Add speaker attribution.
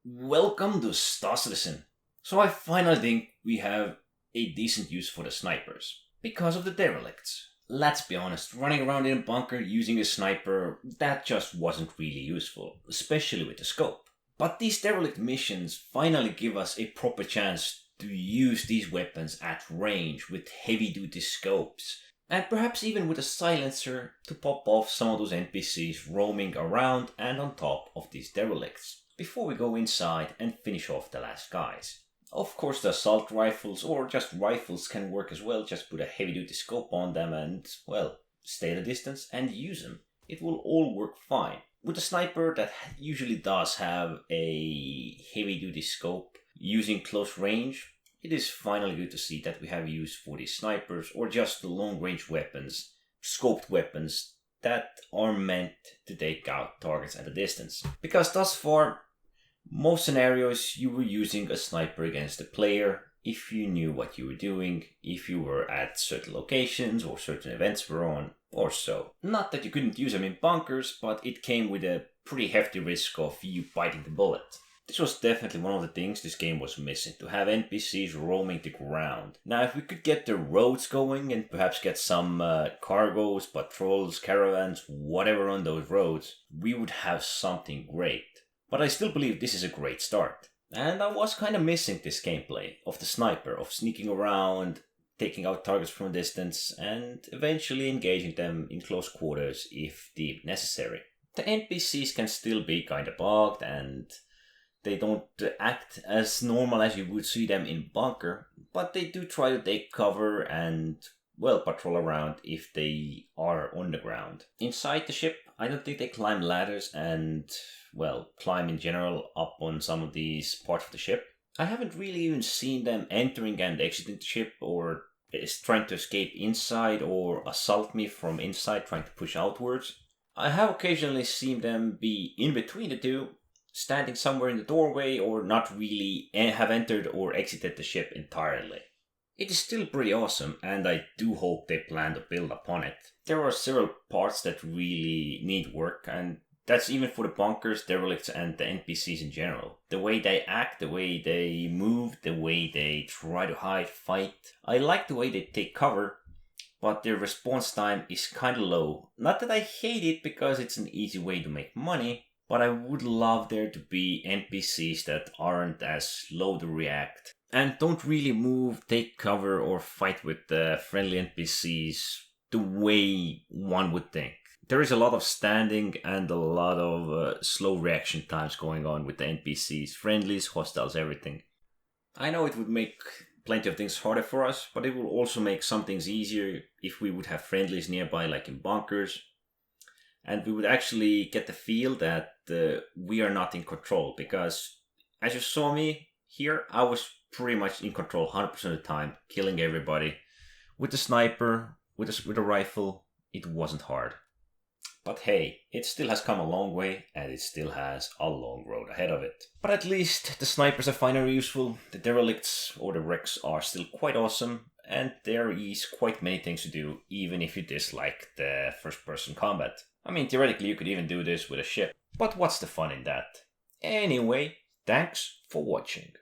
Speaker 1: Welcome to Star Citizen. So I finally think we have a decent use for the snipers. Because of the Derelicts. Let's be honest, running around in a bunker using a sniper, that just wasn't really useful, especially with the scope. But these Derelict missions finally give us a proper chance to use these weapons at range with heavy duty scopes. And perhaps even with a silencer to pop off some of those NPCs roaming around and on top of these Derelicts, before we go inside and finish off the last guys. Of course the assault rifles or just rifles can work as well, just put a heavy duty scope on them and, well, stay at a distance and use them. It will all work fine. With a sniper that usually does have a heavy duty scope, using close range, it is finally good to see that we have use for these snipers or just the long range weapons, scoped weapons that are meant to take out targets at a distance. Because thus far, most scenarios you were using a sniper against a player if you knew what you were doing, if you were at certain locations or certain events were on, or so. Not that you couldn't use them in bunkers, but it came with a pretty hefty risk of you biting the bullet. This was definitely one of the things this game was missing, to have NPCs roaming the ground. Now if we could get the roads going and perhaps get some cargoes, patrols, caravans, whatever on those roads, we would have something great. But I still believe this is a great start. And I was kind of missing this gameplay of the sniper, of sneaking around, taking out targets from a distance, and eventually engaging them in close quarters if deemed necessary. The NPCs can still be kind of bugged and they don't act as normal as you would see them in bunker, but they do try to take cover and, well, patrol around if they are on the ground. Inside the ship, I don't think they climb ladders and, well, climb in general up on some of these parts of the ship. I haven't really even seen them entering and exiting the ship or is trying to escape inside or assault me from inside trying to push outwards. I have occasionally seen them be in between the two, standing somewhere in the doorway or not really have entered or exited the ship entirely. It is still pretty awesome and I do hope they plan to build upon it. There are several parts that really need work and that's even for the bunkers, Derelicts and the NPCs in general. The way they act, the way they move, the way they try to hide, fight. I like the way they take cover, but their response time is kinda low. Not that I hate it because it's an easy way to make money, but I would love there to be NPCs that aren't as slow to react and don't really move, take cover or fight with the friendly NPCs the way one would think. There is a lot of standing and a lot of slow reaction times going on with the NPCs, friendlies, hostiles, everything. I know it would make plenty of things harder for us, but it will also make some things easier if we would have friendlies nearby like in bunkers. And we would actually get the feel that we are not in control, because as you saw me here, I was pretty much in control 100% of the time, killing everybody. With the sniper, with a rifle, it wasn't hard. But hey, it still has come a long way and it still has a long road ahead of it. But at least the snipers are finally useful, the Derelicts or the wrecks are still quite awesome, and there is quite many things to do even if you dislike the first-person combat. I mean, theoretically you could even do this with a ship, but what's the fun in that? Anyway, thanks for watching.